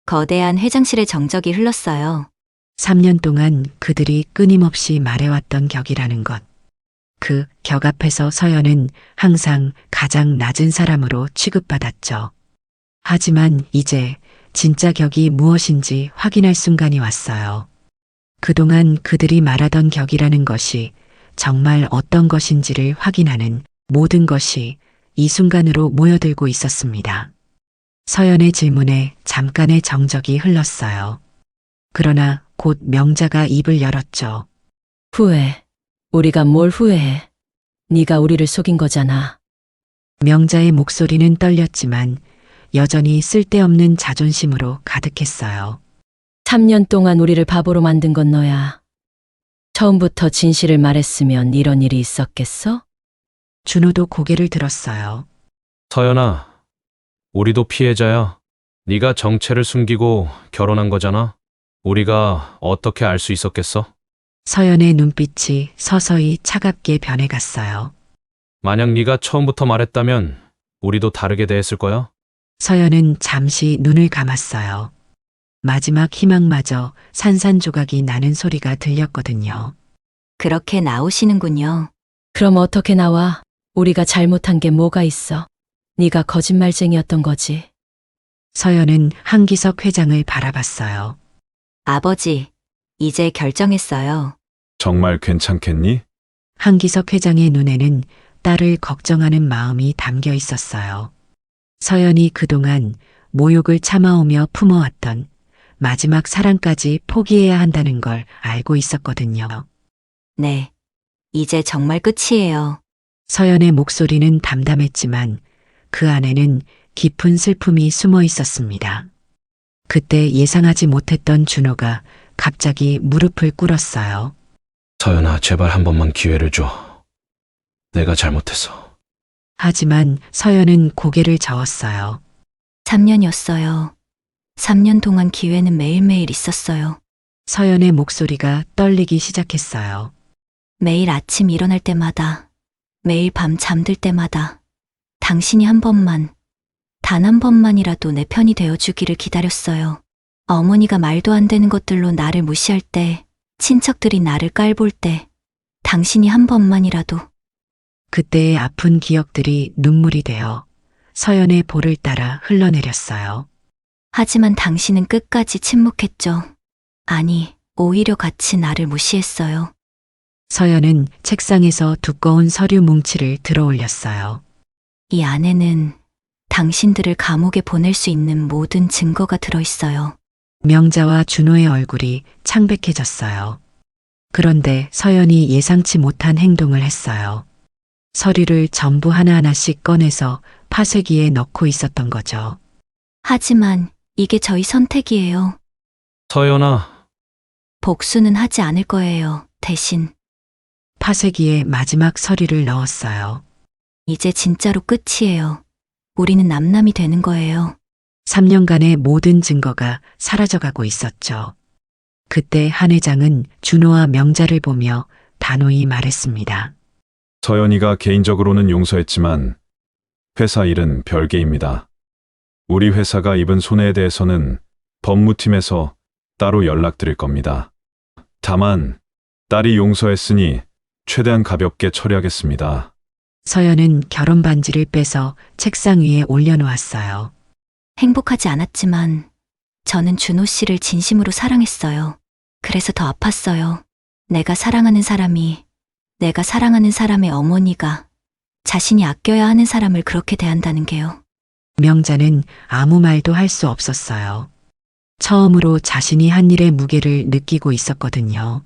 거대한 회장실의 정적이 흘렀어요. 3년 동안 그들이 끊임없이 말해왔던 격이라는 것. 그 격 앞에서 서연은 항상 가장 낮은 사람으로 취급받았죠. 하지만 이제 진짜 격이 무엇인지 확인할 순간이 왔어요. 그동안 그들이 말하던 격이라는 것이 정말 어떤 것인지를 확인하는 모든 것이 이 순간으로 모여들고 있었습니다. 서연의 질문에 잠깐의 정적이 흘렀어요. 그러나 곧 명자가 입을 열었죠. 후회. 우리가 뭘 후회해? 네가 우리를 속인 거잖아. 명자의 목소리는 떨렸지만 여전히 쓸데없는 자존심으로 가득했어요. 3년 동안 우리를 바보로 만든 건 너야. 처음부터 진실을 말했으면 이런 일이 있었겠어? 준호도 고개를 들었어요. 서연아, 우리도 피해자야. 네가 정체를 숨기고 결혼한 거잖아. 우리가 어떻게 알 수 있었겠어? 서연의 눈빛이 서서히 차갑게 변해갔어요. 만약 네가 처음부터 말했다면 우리도 다르게 대했을 거야. 서연은 잠시 눈을 감았어요. 마지막 희망마저 산산조각이 나는 소리가 들렸거든요. 그렇게 나오시는군요. 그럼 어떻게 나와? 우리가 잘못한 게 뭐가 있어? 네가 거짓말쟁이였던 거지. 서연은 한기석 회장을 바라봤어요. 아버지, 이제 결정했어요. 정말 괜찮겠니? 한기석 회장의 눈에는 딸을 걱정하는 마음이 담겨 있었어요. 서연이 그동안 모욕을 참아오며 품어왔던 마지막 사랑까지 포기해야 한다는 걸 알고 있었거든요. 네. 이제 정말 끝이에요. 서연의 목소리는 담담했지만 그 안에는 깊은 슬픔이 숨어 있었습니다. 그때 예상하지 못했던 준호가 갑자기 무릎을 꿇었어요. 서연아, 제발 한 번만 기회를 줘. 내가 잘못했어. 하지만 서연은 고개를 저었어요. 3년이었어요. 3년 동안 기회는 매일매일 있었어요. 서연의 목소리가 떨리기 시작했어요. 매일 아침 일어날 때마다, 매일 밤 잠들 때마다 당신이 한 번만, 단 한 번만이라도 내 편이 되어주기를 기다렸어요. 어머니가 말도 안 되는 것들로 나를 무시할 때, 친척들이 나를 깔볼 때, 당신이 한 번만이라도. 그때의 아픈 기억들이 눈물이 되어 서연의 볼을 따라 흘러내렸어요. 하지만 당신은 끝까지 침묵했죠. 아니, 오히려 같이 나를 무시했어요. 서연은 책상에서 두꺼운 서류 뭉치를 들어 올렸어요. 이 안에는 당신들을 감옥에 보낼 수 있는 모든 증거가 들어있어요. 명자와 준호의 얼굴이 창백해졌어요. 그런데 서연이 예상치 못한 행동을 했어요. 서류를 전부 하나하나씩 꺼내서 파쇄기에 넣고 있었던 거죠. 하지만 이게 저희 선택이에요. 서연아, 복수는 하지 않을 거예요. 대신 파쇄기에 마지막 서류를 넣었어요. 이제 진짜로 끝이에요. 우리는 남남이 되는 거예요. 3년간의 모든 증거가 사라져가고 있었죠. 그때 한 회장은 준호와 명자를 보며 단호히 말했습니다. 서연이가 개인적으로는 용서했지만 회사 일은 별개입니다. 우리 회사가 입은 손해에 대해서는 법무팀에서 따로 연락드릴 겁니다. 다만 딸이 용서했으니 최대한 가볍게 처리하겠습니다. 서연은 결혼 반지를 빼서 책상 위에 올려놓았어요. 행복하지 않았지만 저는 준호 씨를 진심으로 사랑했어요. 그래서 더 아팠어요. 내가 사랑하는 사람의 어머니가 자신이 아껴야 하는 사람을 그렇게 대한다는 게요. 명자는 아무 말도 할 수 없었어요. 처음으로 자신이 한 일의 무게를 느끼고 있었거든요.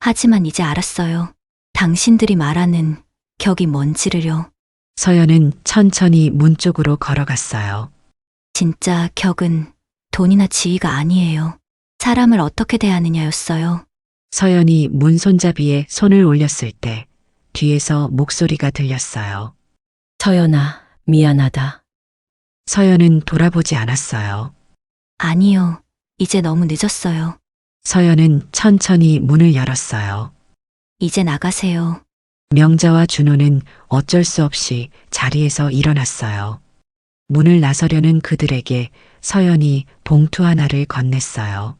하지만 이제 알았어요. 당신들이 말하는 격이 뭔지를요. 서연은 천천히 문 쪽으로 걸어갔어요. 진짜 격은 돈이나 지위가 아니에요. 사람을 어떻게 대하느냐였어요. 서연이 문 손잡이에 손을 올렸을 때 뒤에서 목소리가 들렸어요. 서연아, 미안하다. 서연은 돌아보지 않았어요. 아니요. 이제 너무 늦었어요. 서연은 천천히 문을 열었어요. 이제 나가세요. 명자와 준호는 어쩔 수 없이 자리에서 일어났어요. 문을 나서려는 그들에게 서연이 봉투 하나를 건넸어요.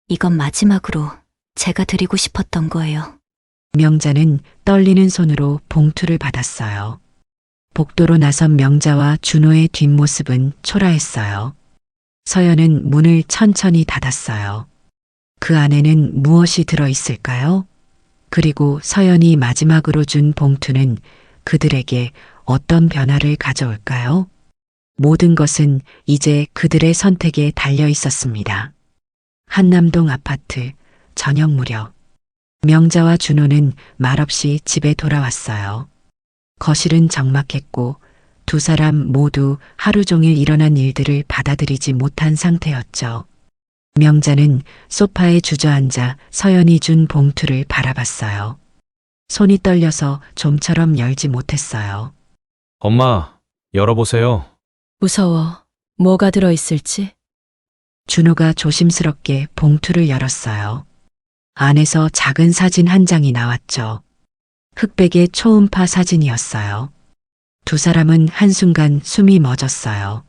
이건 마지막으로 제가 드리고 싶었던 거예요. 명자는 떨리는 손으로 봉투를 받았어요. 복도로 나선 명자와 준호의 뒷모습은 초라했어요. 서연은 문을 천천히 닫았어요. 그 안에는 무엇이 들어있을까요? 그리고 서연이 마지막으로 준 봉투는 그들에게 어떤 변화를 가져올까요? 모든 것은 이제 그들의 선택에 달려 있었습니다. 한남동 아파트, 저녁 무렵. 명자와 준호는 말없이 집에 돌아왔어요. 거실은 적막했고 두 사람 모두 하루 종일 일어난 일들을 받아들이지 못한 상태였죠. 명자는 소파에 주저앉아 서연이 준 봉투를 바라봤어요. 손이 떨려서 좀처럼 열지 못했어요. 엄마, 열어보세요. 무서워. 뭐가 들어있을지. 준호가 조심스럽게 봉투를 열었어요. 안에서 작은 사진 한 장이 나왔죠. 흑백의 초음파 사진이었어요. 두 사람은 한순간 숨이 멎었어요.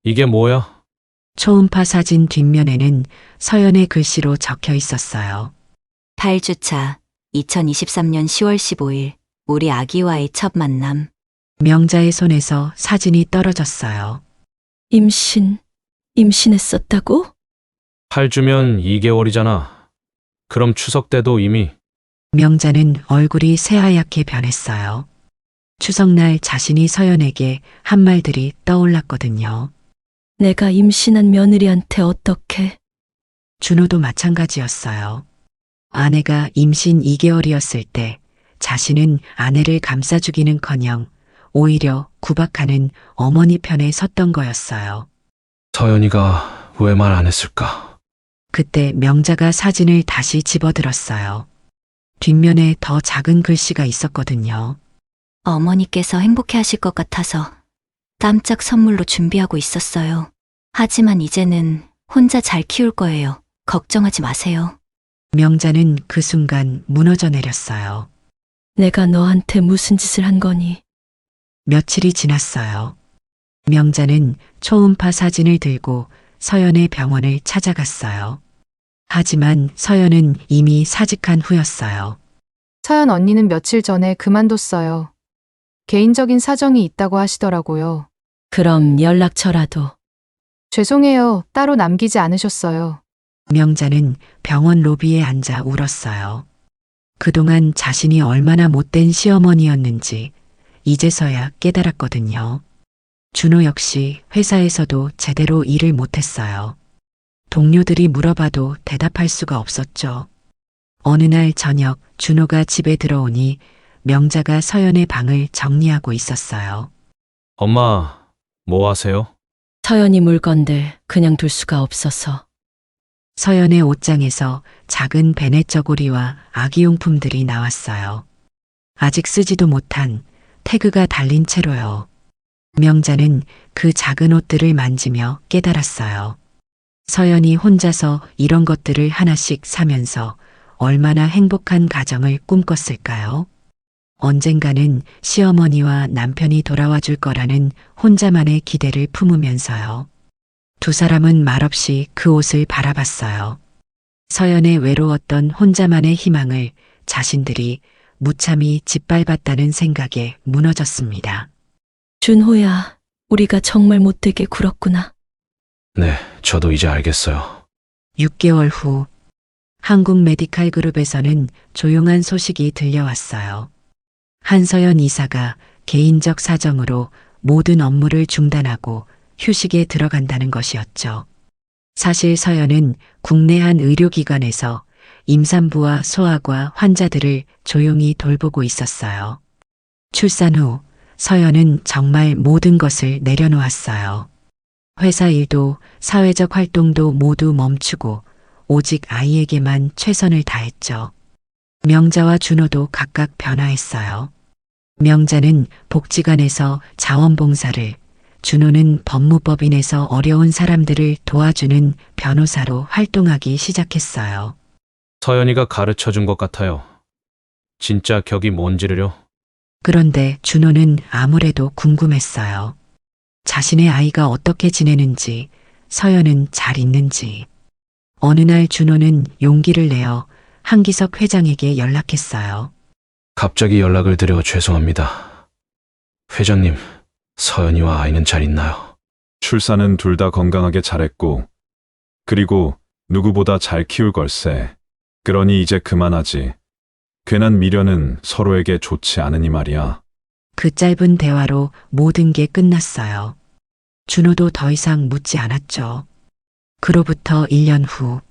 이게 뭐야? 초음파 사진 뒷면에는 서연의 글씨로 적혀 있었어요. 8주차 2023년 10월 15일 우리 아기와의 첫 만남. 명자의 손에서 사진이 떨어졌어요. 임신했었다고? 8주면 2개월이잖아. 그럼 추석 때도 이미. 명자는 얼굴이 새하얗게 변했어요. 추석날 자신이 서연에게 한 말들이 떠올랐거든요. 내가 임신한 며느리한테 어떻게? 준호도 마찬가지였어요. 아내가 임신 2개월이었을 때 자신은 아내를 감싸주기는커녕 오히려 구박하는 어머니 편에 섰던 거였어요. 서연이가 왜 말 안 했을까? 그때 명자가 사진을 다시 집어들었어요. 뒷면에 더 작은 글씨가 있었거든요. 어머니께서 행복해 하실 것 같아서 깜짝 선물로 준비하고 있었어요. 하지만 이제는 혼자 잘 키울 거예요. 걱정하지 마세요. 명자는 그 순간 무너져 내렸어요. 내가 너한테 무슨 짓을 한 거니? 며칠이 지났어요. 명자는 초음파 사진을 들고 서연의 병원을 찾아갔어요. 하지만 서연은 이미 사직한 후였어요. 서연 언니는 며칠 전에 그만뒀어요. 개인적인 사정이 있다고 하시더라고요. 그럼 연락처라도. 죄송해요. 따로 남기지 않으셨어요. 명자는 병원 로비에 앉아 울었어요. 그동안 자신이 얼마나 못된 시어머니였는지 이제서야 깨달았거든요. 준호 역시 회사에서도 제대로 일을 못했어요. 동료들이 물어봐도 대답할 수가 없었죠. 어느 날 저녁 준호가 집에 들어오니 명자가 서연의 방을 정리하고 있었어요. 엄마, 뭐 하세요? 서연이 물건들 그냥 둘 수가 없어서. 서연의 옷장에서 작은 베넷 저고리와 아기용품들이 나왔어요. 아직 쓰지도 못한 태그가 달린 채로요. 명자는 그 작은 옷들을 만지며 깨달았어요. 서연이 혼자서 이런 것들을 하나씩 사면서 얼마나 행복한 가정을 꿈꿨을까요? 언젠가는 시어머니와 남편이 돌아와 줄 거라는 혼자만의 기대를 품으면서요. 두 사람은 말없이 그 옷을 바라봤어요. 서연의 외로웠던 혼자만의 희망을 자신들이 무참히 짓밟았다는 생각에 무너졌습니다. 준호야, 우리가 정말 못되게 굴었구나. 네, 저도 이제 알겠어요. 6개월 후 한국 메디칼 그룹에서는 조용한 소식이 들려왔어요. 한서연 이사가 개인적 사정으로 모든 업무를 중단하고 휴식에 들어간다는 것이었죠. 사실 서연은 국내 한 의료기관에서 임산부와 소아과 환자들을 조용히 돌보고 있었어요. 출산 후 서연은 정말 모든 것을 내려놓았어요. 회사 일도 사회적 활동도 모두 멈추고 오직 아이에게만 최선을 다했죠. 명자와 준호도 각각 변화했어요. 명자는 복지관에서 자원봉사를, 준호는 법무법인에서 어려운 사람들을 도와주는 변호사로 활동하기 시작했어요. 서연이가 가르쳐 준 것 같아요. 진짜 격이 뭔지를요. 그런데 준호는 아무래도 궁금했어요. 자신의 아이가 어떻게 지내는지, 서연은 잘 있는지. 어느 날 준호는 용기를 내어 한기석 회장에게 연락했어요. 갑자기 연락을 드려 죄송합니다. 회장님, 서연이와 아이는 잘 있나요? 출산은 둘 다 건강하게 잘했고, 그리고 누구보다 잘 키울 걸세. 그러니 이제 그만하지. 괜한 미련은 서로에게 좋지 않으니 말이야. 그 짧은 대화로 모든 게 끝났어요. 준호도 더 이상 묻지 않았죠. 그로부터 1년 후,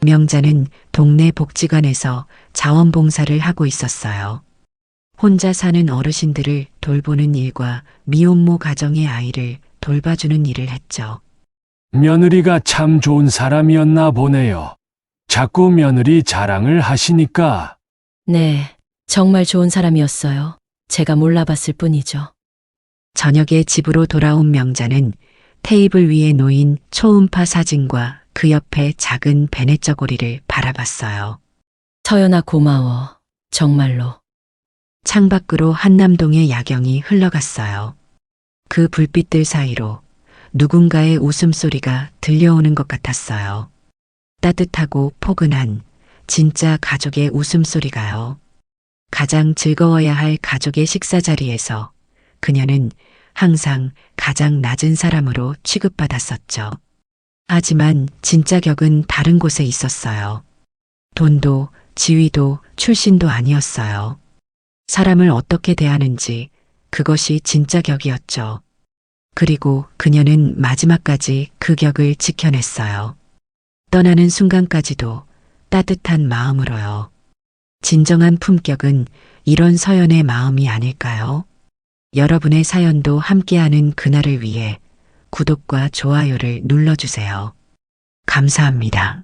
명자는 동네 복지관에서 자원봉사를 하고 있었어요. 혼자 사는 어르신들을 돌보는 일과 미혼모 가정의 아이를 돌봐주는 일을 했죠. 며느리가 참 좋은 사람이었나 보네요. 자꾸 며느리 자랑을 하시니까. 네, 정말 좋은 사람이었어요. 제가 몰라봤을 뿐이죠. 저녁에 집으로 돌아온 명자는 테이블 위에 놓인 초음파 사진과 그 옆에 작은 베네 저고리를 바라봤어요. 서연아 고마워. 정말로. 창밖으로 한남동의 야경이 흘러갔어요. 그 불빛들 사이로 누군가의 웃음소리가 들려오는 것 같았어요. 따뜻하고 포근한 진짜 가족의 웃음소리가요. 가장 즐거워야 할 가족의 식사 자리에서 그녀는 항상 가장 낮은 사람으로 취급받았었죠. 하지만 진짜 격은 다른 곳에 있었어요. 돈도 지위도 출신도 아니었어요. 사람을 어떻게 대하는지 그것이 진짜 격이었죠. 그리고 그녀는 마지막까지 그 격을 지켜냈어요. 떠나는 순간까지도 따뜻한 마음으로요. 진정한 품격은 이런 서연의 마음이 아닐까요? 여러분의 사연도 함께하는 그날을 위해 구독과 좋아요를 눌러주세요. 감사합니다.